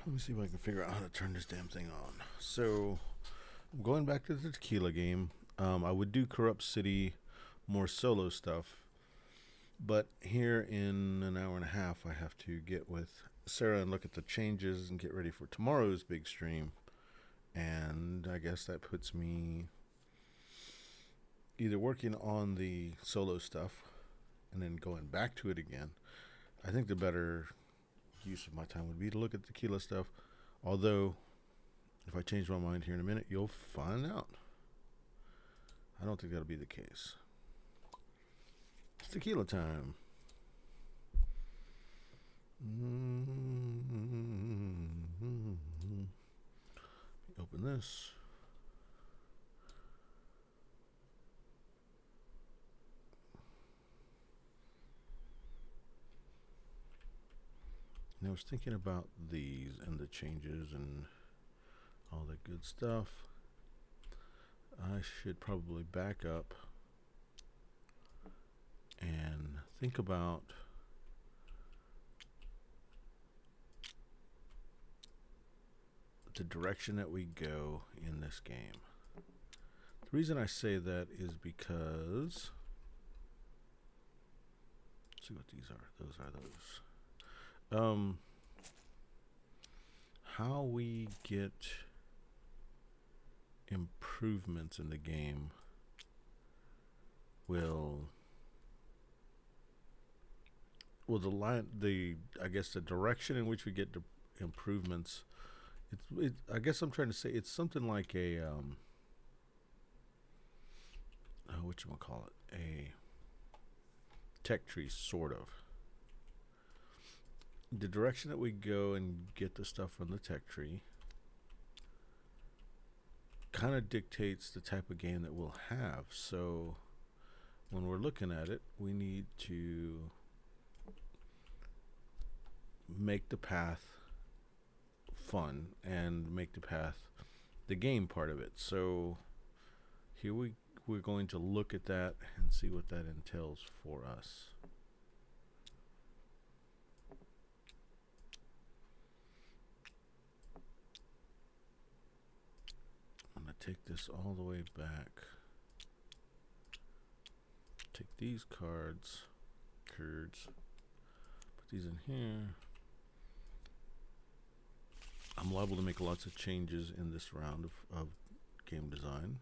Let me see if I can figure out how to turn this damn thing on. So, going back to the tequila game, I would do Corrupt City, more solo stuff. But here in an hour and a half, I have to get with Sarah and look at the changes and get ready for tomorrow's big stream. And I guess that puts me either working on the solo stuff and then going back to it again. I think the better use of my time would be to look at the tequila stuff. Although, if I change my mind here in a minute, you'll find out. I don't think that'll be the case. It's tequila time. Open this. And I was thinking about these and the changes and all that good stuff. I should probably back up and think about the direction that we go in this game. The reason I say that is because, let's see what these are. Those are those. How we get improvements in the game will I guess the direction in which we get the improvements. I guess I'm trying to say it's something like a whatchamacallit, a tech tree, sort of. The direction that we go and get the stuff from the tech tree kind of dictates the type of game that we'll have. So when we're looking at it, we need to make the path fun and make the path the game part of it. So here we're going to look at that and see what that entails for us. I'm going to take this all the way back. Take these curds, put these in here. I'm liable to make lots of changes in this round of game design.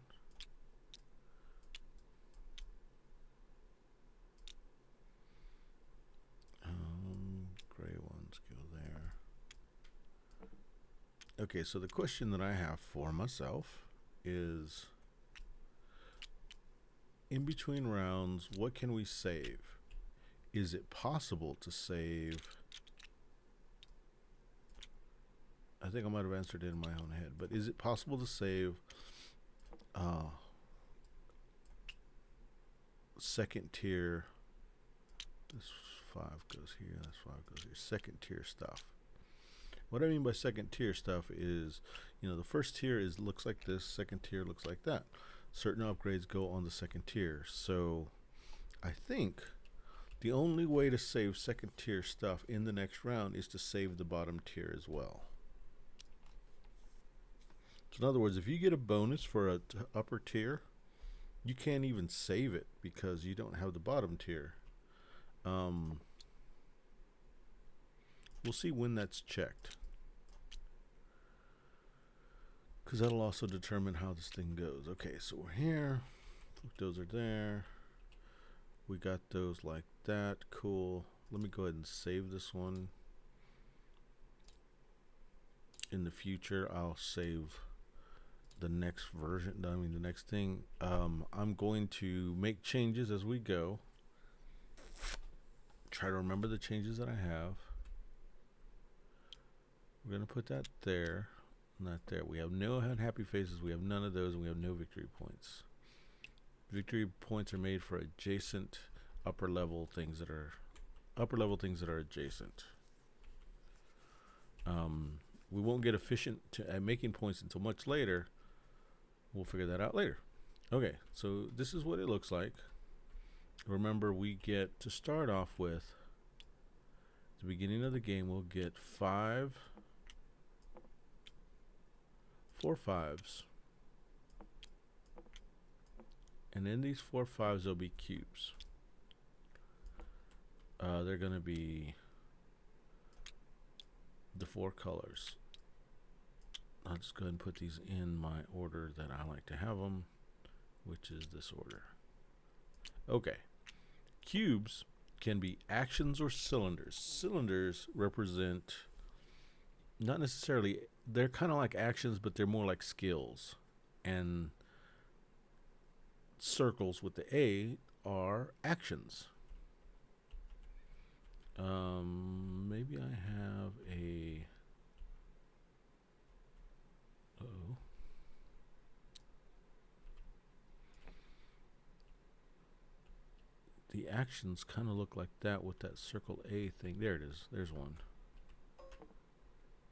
Gray ones go there. Okay, so the question that I have for myself is, in between rounds, what can we save? Is it possible to save? I think I might have answered it in my own head, but is it possible to save second tier? This 5 goes here, this 5 goes here. Second tier stuff. What I mean by second tier stuff is, the first tier looks like this, second tier looks like that. Certain upgrades go on the second tier. So I think the only way to save second tier stuff in the next round is to save the bottom tier as well. So in other words, if you get a bonus for a upper tier, you can't even save it because you don't have the bottom tier. We'll see when that's checked, because that'll also determine how this thing goes. Okay, so we're here. Those are there. We got those like that. Cool. Let me go ahead and save this one. In the future, I'll save the next version. The next thing. I'm going to make changes as we go. Try to remember the changes that I have. We're going to put that there, not there. We have no happy faces. We have none of those, and we have no victory points. Victory points are made for adjacent upper level things that are adjacent. We won't get efficient at making points until much later. We'll figure that out later. Okay, so this is what it looks like. Remember, we get to start off with, at the beginning of the game, we'll get 5 4 5s. And in these 4 5s, there'll be cubes. They're going to be the 4 colors. I'll just go ahead and put these in my order that I like to have them, which is this order. Okay. Cubes can be actions or cylinders. Cylinders represent not necessarily, they're kind of like actions, but they're more like skills. And circles with the A are actions. Maybe I have a... Uh-oh. The actions kind of look like that with that circle A thing. There it is. There's one.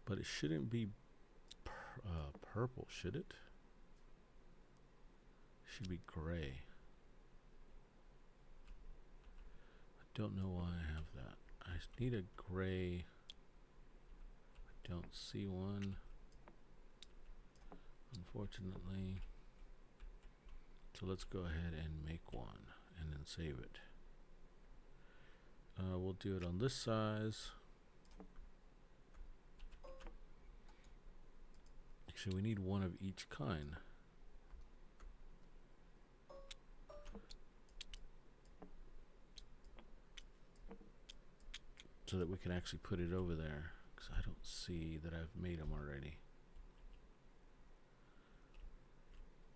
But it shouldn't be purple, should it? It should be gray. I don't know why I have that. I need a gray. I don't see one, unfortunately. So let's go ahead and make one and then save it. We'll do it on this size. Actually, we need one of each kind. So that we can actually put it over there, because I don't see that I've made them already.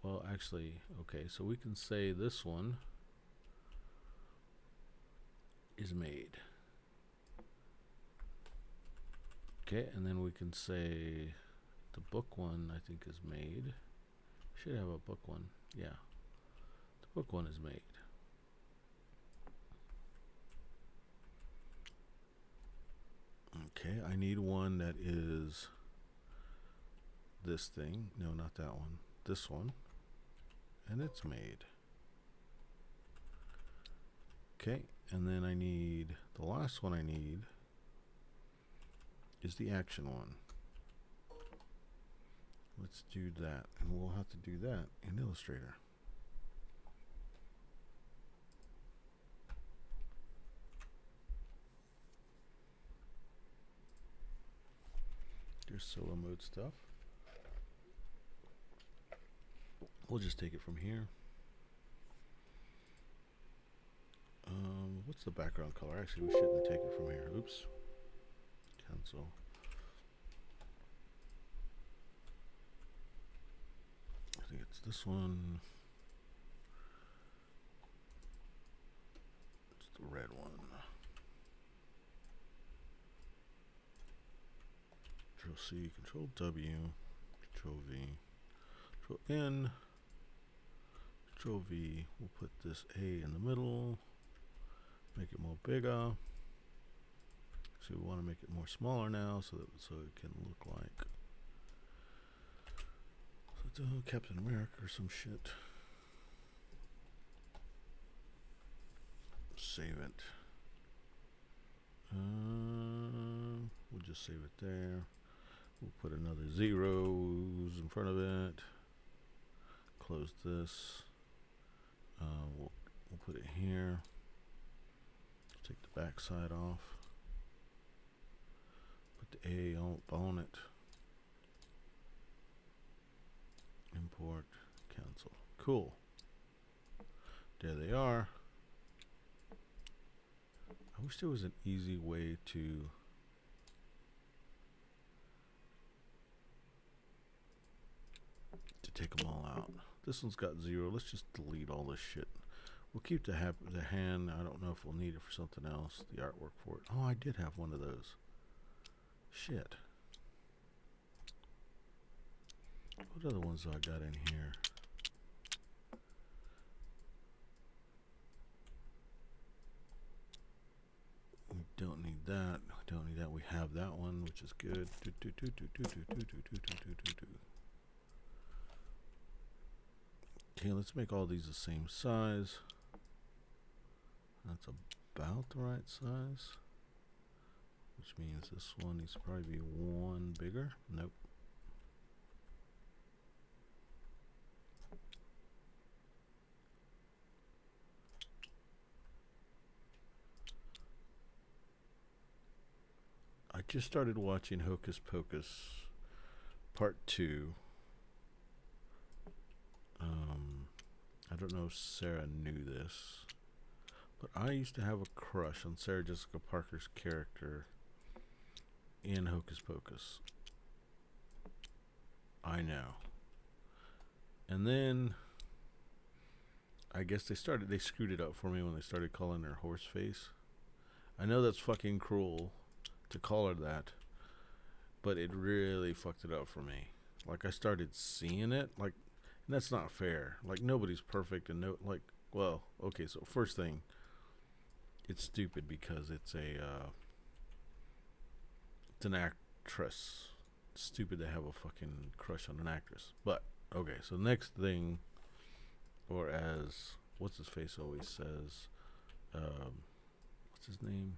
Well, actually, okay, so we can say this one is made. Okay, and then we can say the book one, I think, is made. Should have a book one. Yeah, the book one is made. Okay, I need one that is this thing. No, not that one. This one. And it's made. Okay, and then I need, the last one I need is the action one. Let's do that, and we'll have to do that in Illustrator. There's solo mode stuff. We'll just take it from here. What's the background color? Actually, we shouldn't take it from here. Oops. Cancel. I think it's this one. It's the red one. Control C, Control W, Control V, Control N, Control V. We'll put this A in the middle, make it more bigger. So we want to make it more smaller now, so it can look like Captain America or some shit. Save it. We'll just save it there. We'll put another zeros in front of it. Close this. We'll put it here. Take the back side off. Put the A on it. Import, cancel. Cool. There they are. I wish there was an easy way to take them all out. This one's got 0. Let's just delete all this shit. We'll keep the hand. I don't know if we'll need it for something else. The artwork for it. Oh, I did have one of those. Shit. What other ones do I got in here? We don't need that. We don't need that. We have that one, which is good. Okay, let's make all these the same size. That's about the right size. Which means this one needs to probably be one bigger. Nope. just started watching Hocus Pocus Part 2. I don't know if Sarah knew this, but I used to have a crush on Sarah Jessica Parker's character in Hocus Pocus. I know. And then I guess they screwed it up for me when they started calling her Horseface. I know that's fucking cruel to call her that, but it really fucked it up for me. Like, I started seeing it, like, and that's not fair. Like, nobody's perfect, and well, okay, so first thing, it's stupid because it's an actress. It's stupid to have a fucking crush on an actress. But, okay, so next thing, or as, what's his face always says, what's his name?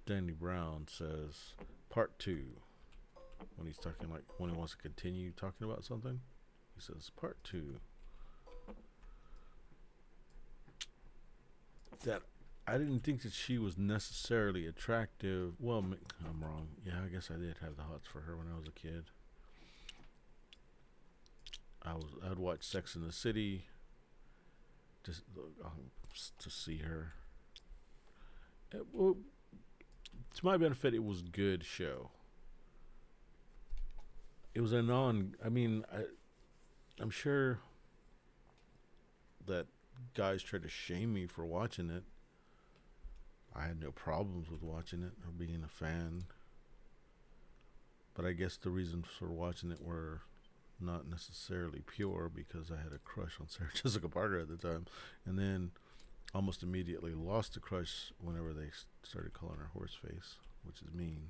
Danny Brown says, Part 2. When he's talking, like, when he wants to continue talking about something, he says, Part 2. That I didn't think that she was necessarily attractive. Well, I'm wrong. Yeah, I guess I did have the hots for her when I was a kid. I'd watch Sex in the City just to see her. Well, to my benefit, it was a good show. It was I'm sure that guys try to shame me for watching it. I had no problems with watching it or being a fan. But I guess the reasons for watching it were not necessarily pure, because I had a crush on Sarah Jessica Parker at the time. And then almost immediately lost the crush whenever they started calling her Horseface, which is mean.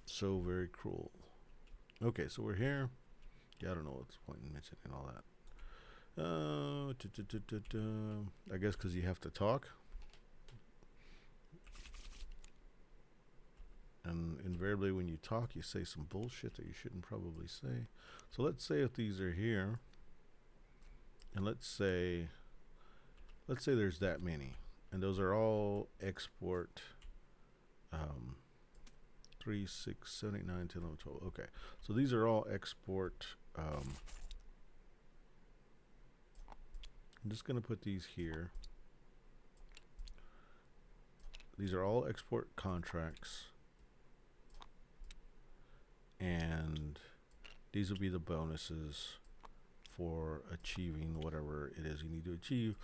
So very cruel. Okay, so we're here. Yeah, I don't know what's the point in mentioning all that. I guess because you have to talk. And invariably when you talk, you say some bullshit that you shouldn't probably say. So let's say if these are here, and let's say there's that many, and those are all export 3, 6, 7, 8, 9, 10, 11, 12. Okay, so these are all export. I'm just going to put these here. These are all export contracts, and these will be the bonuses for achieving whatever it is you need to achieve,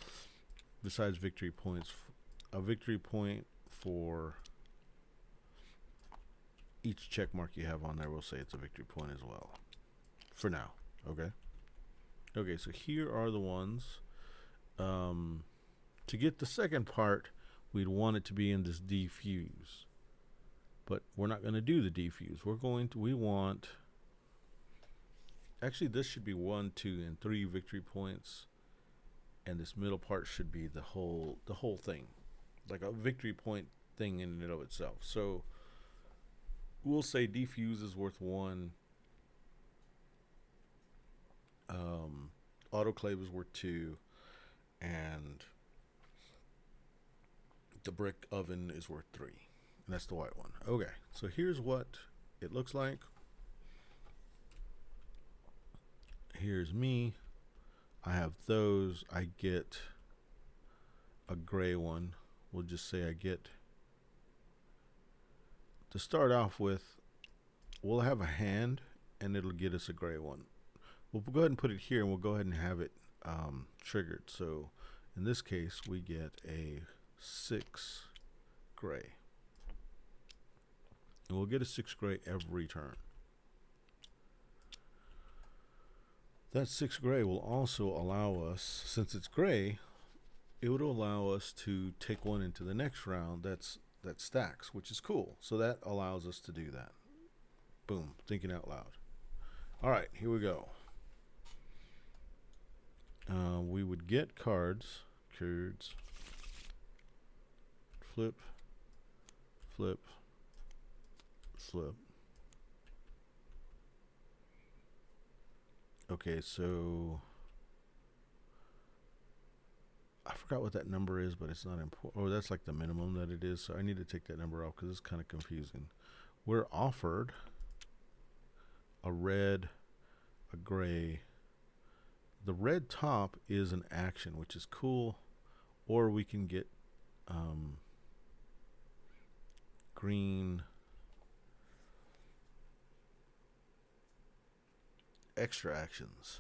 besides victory points. A victory point for each check mark you have on there will say it's a victory point as well, for now. Okay, so here are the ones. To get the second part, we'd want it to be in this defuse, but we're not going to do the defuse. We want, actually this should be 1, 2, and 3 victory points, and this middle part should be the whole thing, like a victory point thing in and of itself. So we'll say defuse is worth 1, autoclave is worth 2, and the brick oven is worth 3, and that's the white one. Okay, so here's what it looks like. Here's me. I have those. I get a gray one. We'll just say I get, to start off with, we'll have a hand, and it'll get us a gray one. We'll go ahead and put it here, and we'll go ahead and have it triggered. So in this case, we get a 6 gray, and we'll get a 6 gray every turn. That 6 gray will also allow us, since it's gray, it would allow us to take one into the next round that stacks, which is cool. So that allows us to do that. Boom, thinking out loud. All right, here we go. We would get cards, flip, flip, flip. Okay, so I forgot what that number is, but it's not important. Oh, that's like the minimum that it is. So I need to take that number off because it's kind of confusing. We're offered a red, a gray. The red top is an action, which is cool. Or we can get green extra actions.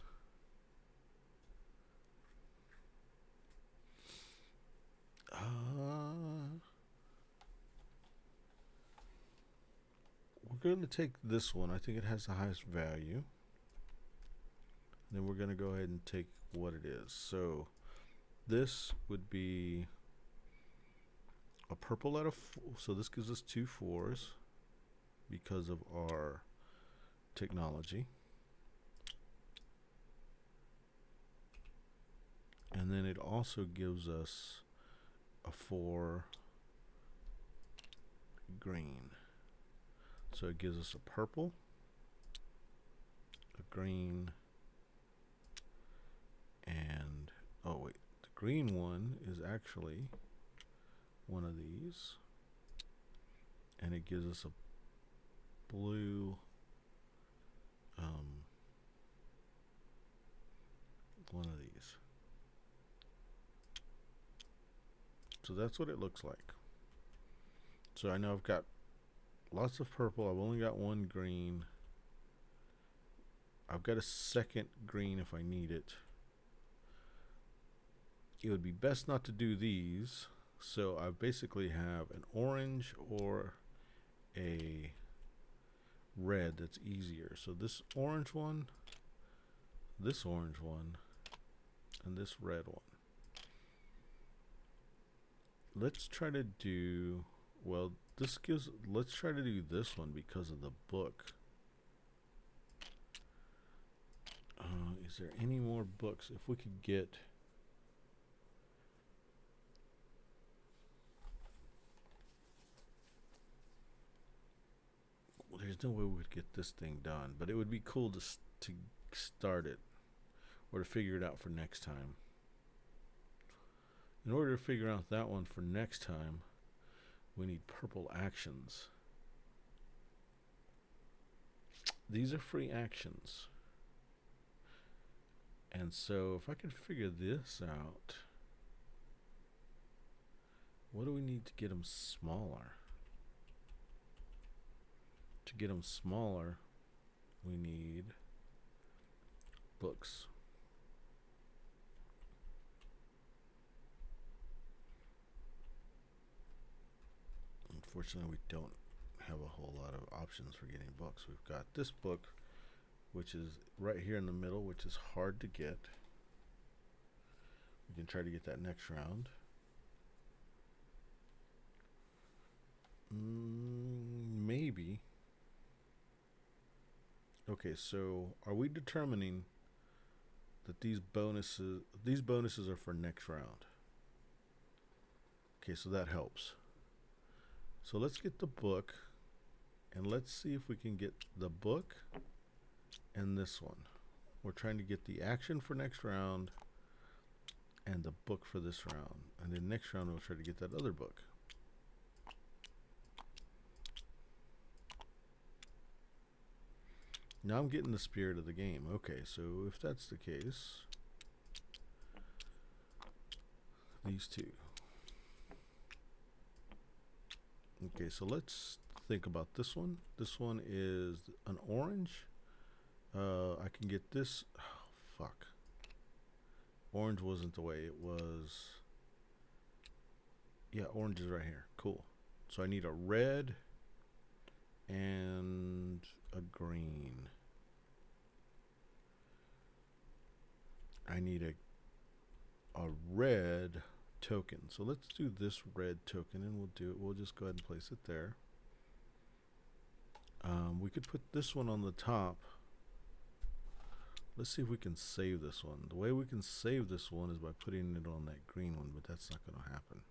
We're going to take this one. I think it has the highest value. Then we're going to go ahead and take what it is. So this would be a purple out of 4. So this gives us 2 4s because of our technology. And then it also gives us a 4 green. So it gives us a purple, a green, and oh wait, the green one is actually one of these, and it gives us a blue one of these. So that's what it looks like. So I know I've got lots of purple. I've only got 1 green. I've got a second green if I need it. It would be best not to do these. So I basically have an orange or a red that's easier. So this orange one, and this red one. Let's try to do, well, let's try to do this one because of the book. Is there any more books? If we could get, well, there's no way we would get this thing done, but it would be cool to start it or to figure it out for next time. In order to figure out that one for next time, we need purple actions. These are free actions. And so if I could figure this out, what do we need to get them smaller? To get them smaller, we need books. Unfortunately, we don't have a whole lot of options for getting books. We've got this book, which is right here in the middle, which is hard to get. We can try to get that next round. Maybe. Okay, so are we determining that these bonuses are for next round? Okay, so that helps. So let's get the book, and let's see if we can get the book and this one. We're trying to get the action for next round and the book for this round. And then next round we'll try to get that other book. Now I'm getting the spirit of the game. Okay, so if that's the case, these two. Okay, so let's think about this one. This one is an orange. I can get this. Oh, fuck. Orange wasn't the way it was. Yeah, orange is right here. Cool. So I need a red and a green. I need a red token. So let's do this red token, and we'll just go ahead and place it there. We could put this one on the top. Let's see if we can save this one. The way we can save this one is by putting it on that green one, but that's not going to happen.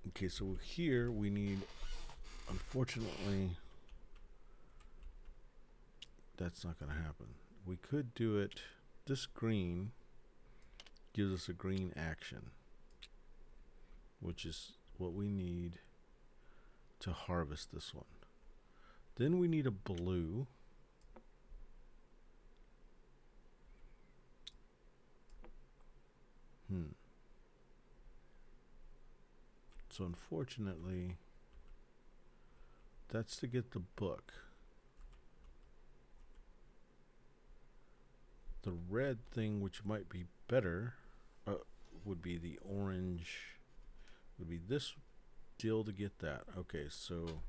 Okay, so here we need, unfortunately, that's not going to happen. We could do it, this green gives us a green action, which is what we need to harvest this one. Then we need a blue. So unfortunately, that's to get the book. The red thing, which might be better, would be the orange. Would be this deal to get that. Okay, so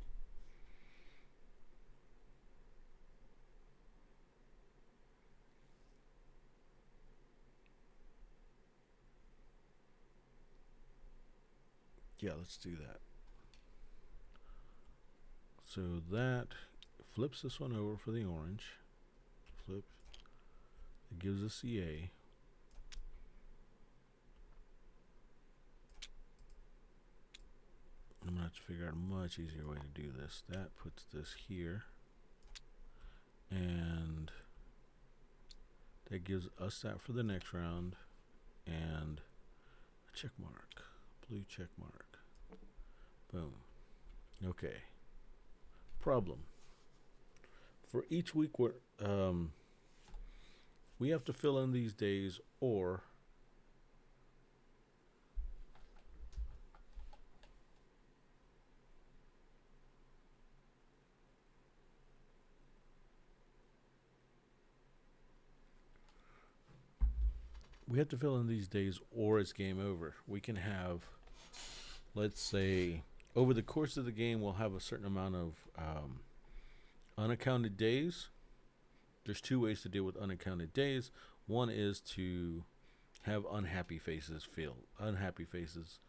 yeah, let's do that. So that flips this one over for the orange. Flip. It gives us the A. I'm going to have to figure out a much easier way to do this. That puts this here. And that gives us that for the next round. And a check mark. Blue check mark. Boom. Okay. Problem. For each week, we have to fill in these days, or it's game over. We can have, let's say, over the course of the game, we'll have a certain amount of unaccounted days. There's two ways to deal with unaccounted days. One is to have unhappy faces filled. Unhappy faces.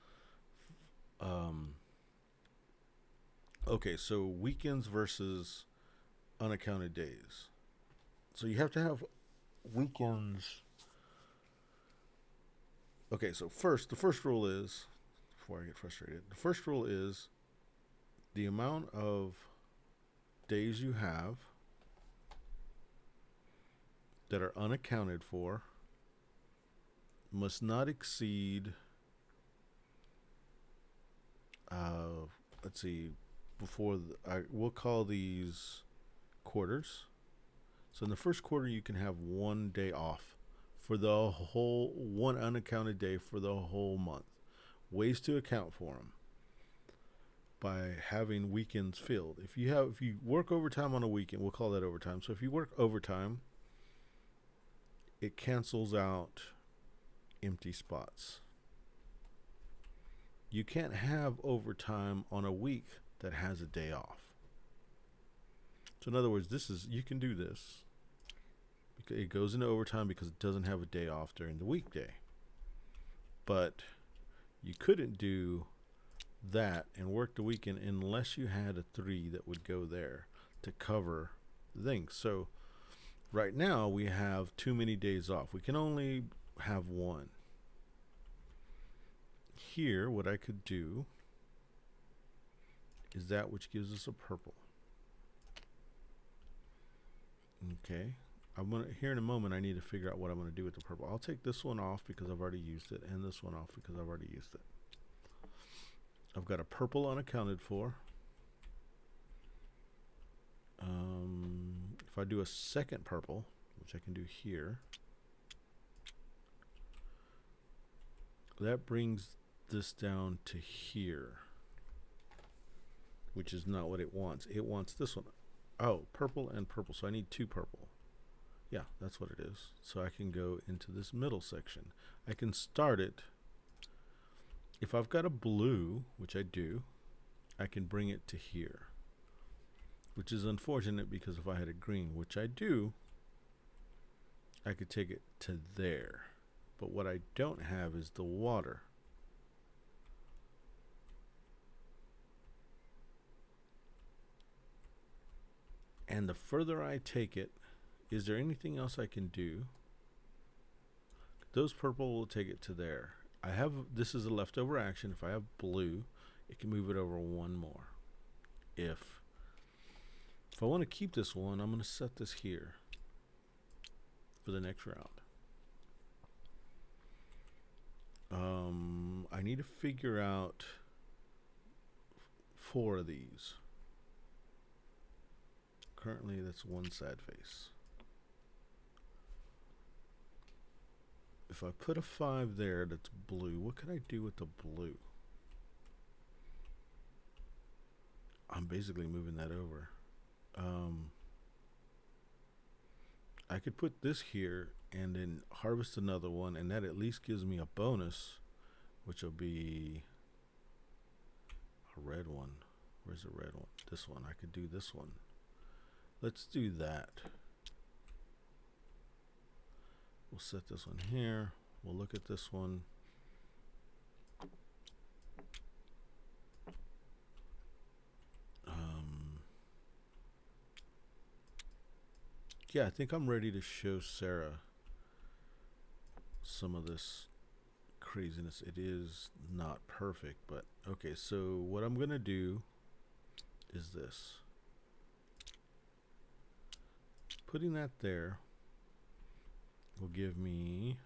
Okay, so weekends versus unaccounted days. So you have to have weekends. Okay, so the first rule is, before I get frustrated, the first rule is the amount of days you have that are unaccounted for must not exceed, let's see, we'll call these quarters. So in the first quarter, you can have 1 day off for the whole, one unaccounted day for the whole month. Ways to account for them by having weekends filled. If you work overtime on a weekend, we'll call that overtime. So if you work overtime, it cancels out empty spots. You can't have overtime on a week that has a day off. So in other words, you can do this. It goes into overtime because it doesn't have a day off during the weekday. But you couldn't do that and work the weekend unless you had a 3 that would go there to cover the things. So right now we have too many days off. We can only have 1. Here, what I could do is that which gives us a purple. Okay. Here in a moment, I need to figure out what I'm going to do with the purple. I'll take this one off because I've already used it, and this one off because I've already used it. I've got a purple unaccounted for. If I do a second purple, which I can do here, that brings this down to here, which is not what it wants. It wants this one. Oh, purple and purple. So I need 2 purple. Yeah, that's what it is. So I can go into this middle section. I can start it. If I've got a blue, which I do, I can bring it to here, which is unfortunate because if I had a green, which I do, I could take it to there. But what I don't have is the water. And the further I take it, is there anything else I can do? Those purple will take it to there. This is a leftover action. If I have blue, it can move it over 1 more. If I want to keep this one, I'm going to set this here for the next round. I need to figure out 4 of these. Currently, that's 1 sad face. If I put a 5 there that's blue, what can I do with the blue? I'm basically moving that over. I could put this here and then harvest another one, and that at least gives me a bonus, which will be a red one. Where's the red one? This one. I could do this one. Let's do that. We'll set this one here. We'll look at this one. Yeah, I think I'm ready to show Sarah some of this craziness. It is not perfect, but okay. So what I'm gonna do is this. Putting that there will give me,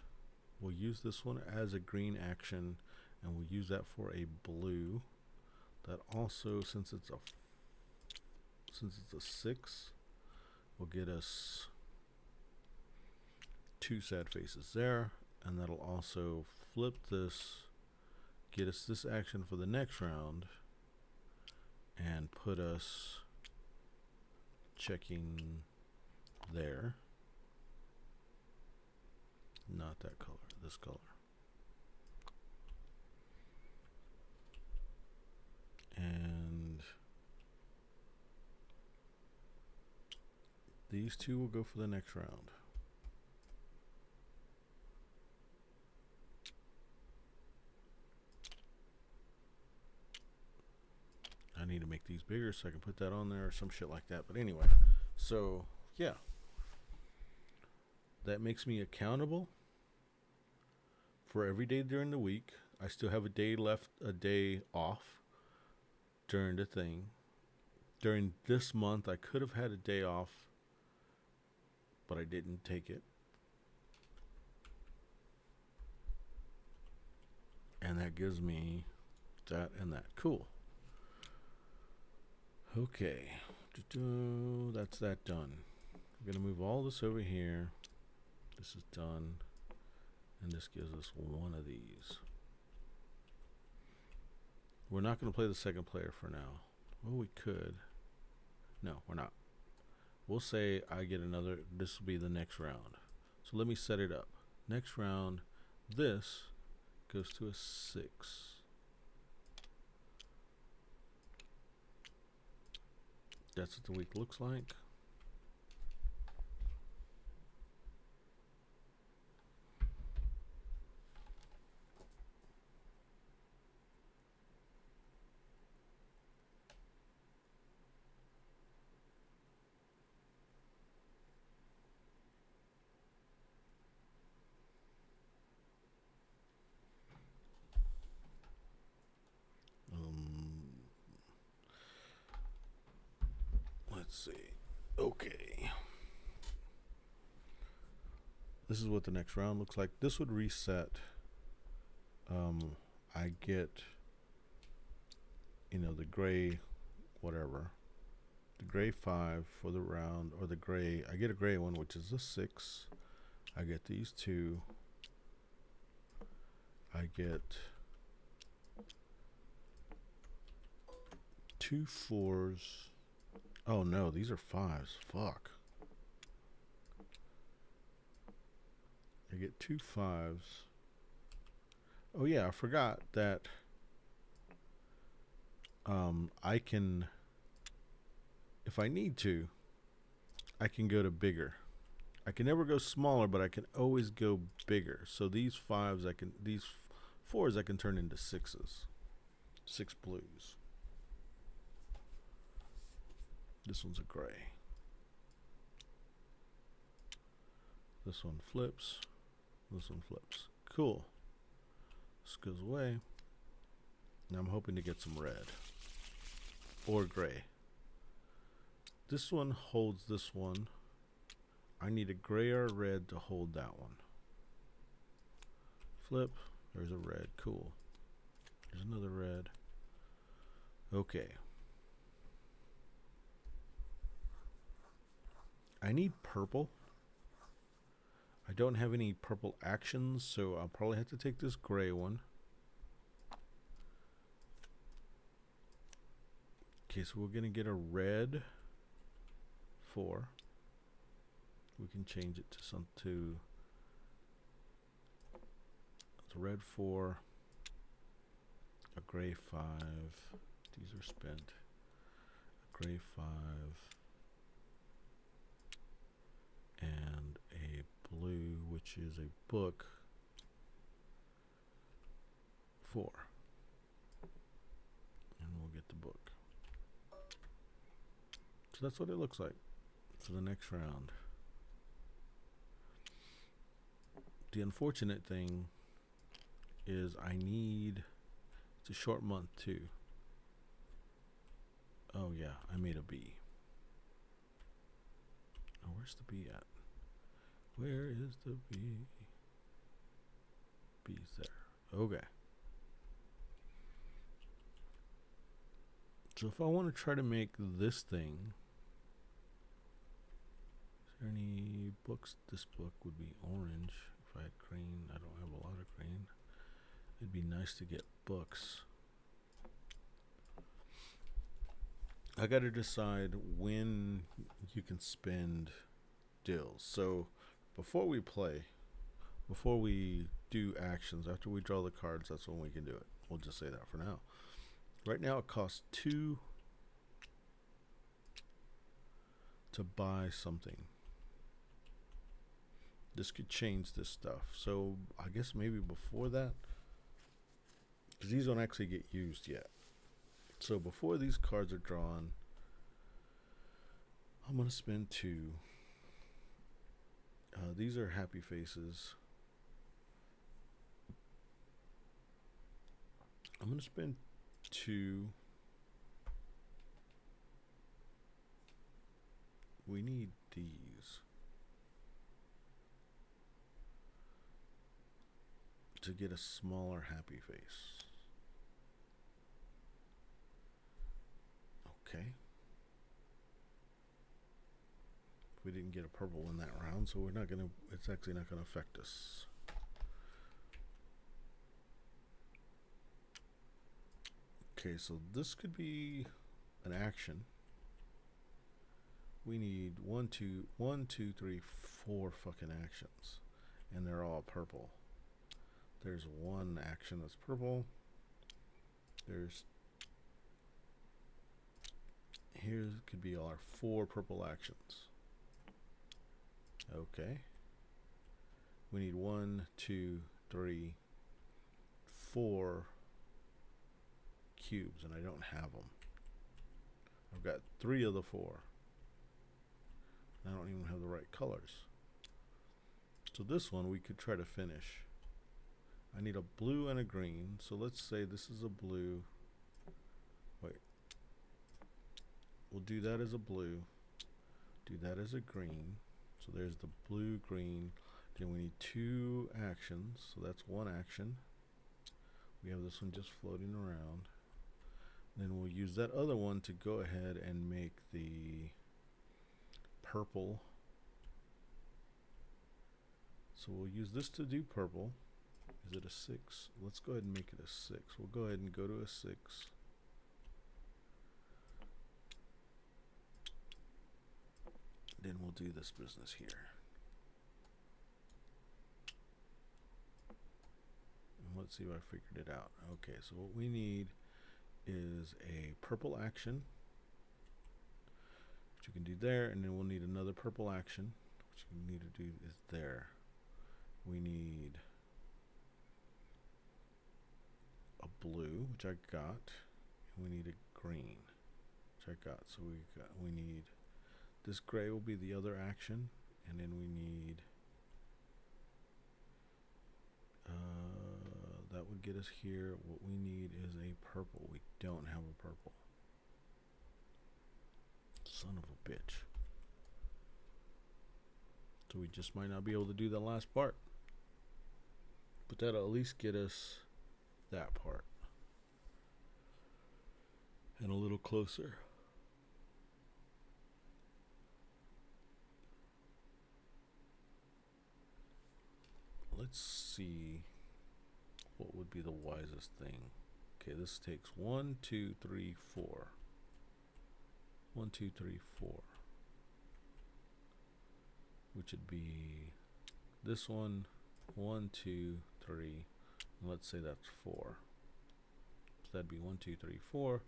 we'll use this one as a green action, and we'll use that for a blue. That also, since it's a 6, will get us 2 sad faces there, and that'll also flip this, get us this action for the next round, and put us checking there. Not that color, this color. And these 2 will go for the next round. I need to make these bigger so I can put that on there or some shit like that. But anyway, so yeah. That makes me accountable for every day during the week. I still have a day left, a day off during the thing. During this month, I could have had a day off, but I didn't take it. And that gives me that and that. Cool. Okay. That's that done. I'm going to move all this over here. This is done. And this gives us 1 of these. We're not going to play the second player for now. Well, we could. No, we're not. We'll say I get another. This will be the next round. So let me set it up. Next round, this goes to a 6. That's what the week looks like. Let's see. Okay. This is what the next round looks like. This would reset. I get, the gray, whatever. The gray 5 for the round, or the gray. I get a gray one, which is a 6. I get these 2. I get 2 4s. Oh no, these are 5s. Fuck. I get 2 5s. Oh yeah, I forgot that I can, if I need to, I can go to bigger. I can never go smaller, but I can always go bigger. So these 5s these 4s I can turn into 6s. 6 blues. This one's a gray. This one flips. This one flips. Cool. This goes away. Now I'm hoping to get some red. Or gray. This one holds this one. I need a gray or a red to hold that one. Flip. There's a red. Cool. There's another red. Okay. I need purple. I don't have any purple actions, so I'll probably have to take this gray one. Okay, so we're going to get a red 4. We can change it to some to it's a red 4, a gray 5. These are spent. A gray 5 and a blue, which is a book 4. And we'll get the book. So that's what it looks like for the next round. The unfortunate thing is it's a short month too. Oh yeah, I made a B. Oh, where's the B at? Where is the B? B's there. Okay. So if I want to try to make this thing, is there any books? This book would be orange. If I had green, I don't have a lot of green. It'd be nice to get books. I got to decide when you can spend deals. So before we play, before we do actions, after we draw the cards, that's when we can do it. We'll just say that for now. Right now it costs 2 to buy something. This could change this stuff. So I guess maybe before that, because these don't actually get used yet. So before these cards are drawn, I'm going to spend 2. These are happy faces. I'm going to spend 2. We need these to get a smaller happy face. Okay. We didn't get a purple in that round, so it's actually not gonna affect us. Okay, so this could be an action. We need 1, 2, 3, 4 fucking actions, and they're all purple. There's one action that's purple. Here could be our 4 purple actions. Okay. We need 1, 2, 3, 4 cubes, and I don't have them. I've got 3 of the 4. I don't even have the right colors. So this one we could try to finish. I need a blue and a green. So let's say this is a blue. Wait. We'll do that as a blue. Do that as a green. So there's the blue, green. Then we need 2 actions. So that's 1 action. We have this one just floating around. Then we'll use that other one to go ahead and make the purple. So we'll use this to do purple. Is it a 6? Let's go ahead and make it a 6. We'll go ahead and go to a 6. Then we'll do this business here. And let's see if I figured it out. Okay, so what we need is a purple action, which you can do there, and then we'll need another purple action, which you need to do is there. We need a blue, which I got, and we need a green, which I got. So we need this gray will be the other action, and then we need that would get us here. What we need is a purple. We don't have a purple. Son of a bitch. So we just might not be able to do the last part. But that'll at least get us that part. And a little closer. Let's see what would be the wisest thing. Okay, this takes 1, 2, 3, 4. 1, 2, 3, 4. Which would be this one, 1, 2, 3. And let's say that's 4. So that'd be 1, 2, 3, 4.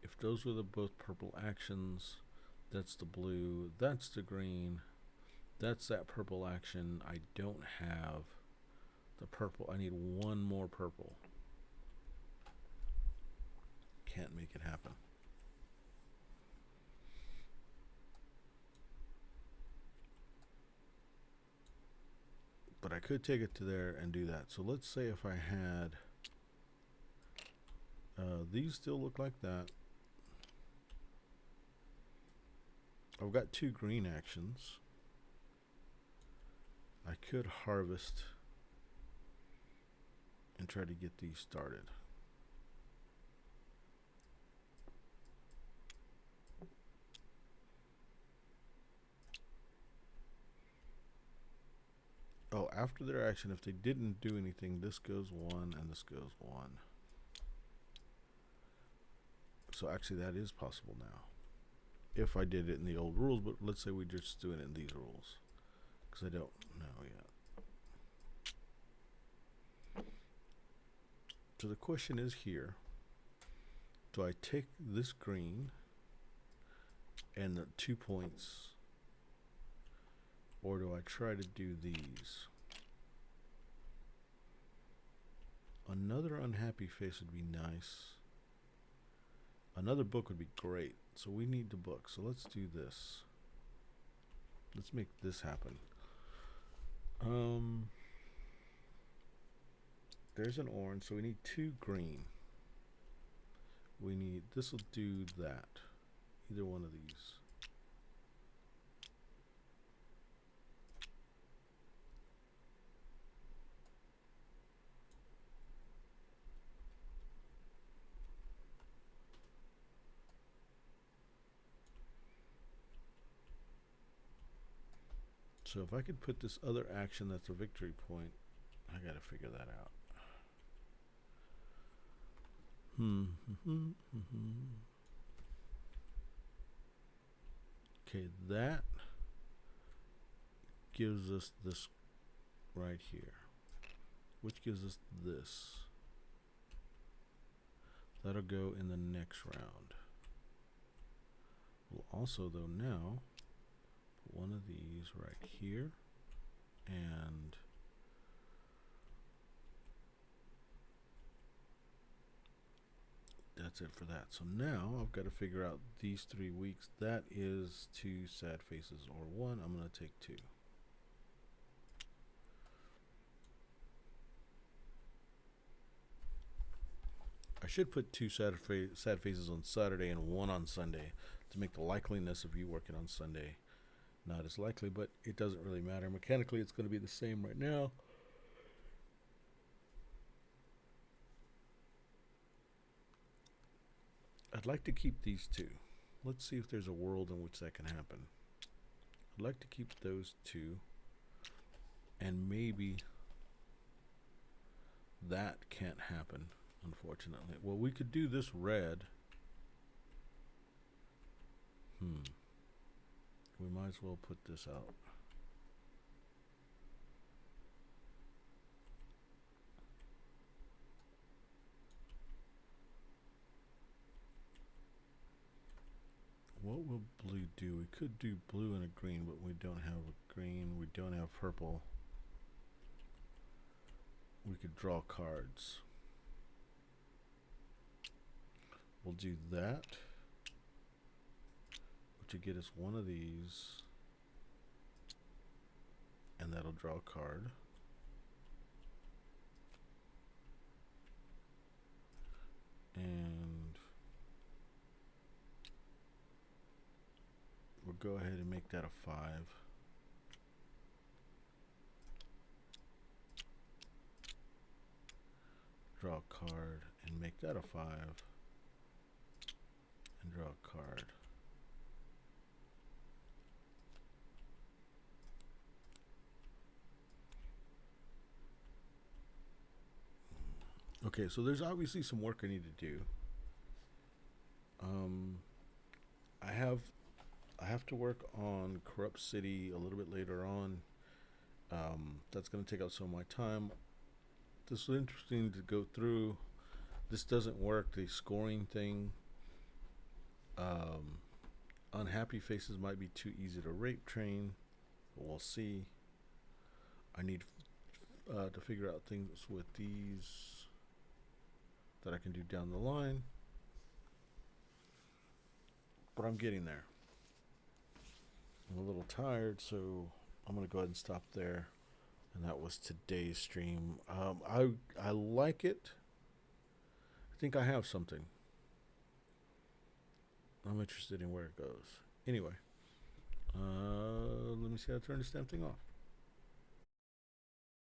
If those were the both purple actions, that's the blue, that's the green, that's that purple action. I don't have the purple. I need one more purple. Can't make it happen. But I could take it to there and do that. So let's say if I had these still look like that. I've got 2 green actions. I could harvest and try to get these started. Oh, after their action, if they didn't do anything, this goes 1 and this goes 1. So actually that is possible now. If I did it in the old rules, but let's say we just do it in these rules. Because I don't know yet. So the question is here, do I take this green and the 2 points, or do I try to do these? Another unhappy face would be nice. Another book would be great. So we need the book. So let's do this. Let's make this happen. There's an orange, so we need 2 green. We need, this will do that. Either one of these. So if I could put this other action that's a victory point, I gotta figure that out. Okay, that gives us this right here, which gives us this. That'll go in the next round. We'll also, though, now put one of these right here, and that's it for that. So now I've got to figure out these 3 weeks. That is 2 sad faces or 1. I'm going to take 2. I should put 2 sad faces on Saturday and 1 on Sunday to make the likeliness of you working on Sunday not as likely, but it doesn't really matter. Mechanically, it's going to be the same right now. I'd like to keep these 2. Let's see if there's a world in which that can happen. I'd like to keep those 2, and maybe that can't happen, unfortunately. Well, we could do this red. We might as well put this out. What will blue do? We could do blue and a green, but we don't have a green. We don't have purple. We could draw cards. We'll do that, which will get us one of these, and that'll draw a card. And we're go ahead and make that a 5. Draw a card and make that a 5. And draw a card. Okay, so there's obviously some work I need to do. I have to work on Corrupt City a little bit later on. That's going to take up some of my time. This was interesting to go through. This doesn't work, the scoring thing. Unhappy faces might be too easy to rape train, but we'll see. I need to figure out things with these that I can do down the line, but I'm getting there. I'm a little tired, so I'm gonna go ahead and stop there. And that was today's stream. I like it. I think I have something. I'm interested in where it goes. Anyway, let me see how to turn this damn thing off.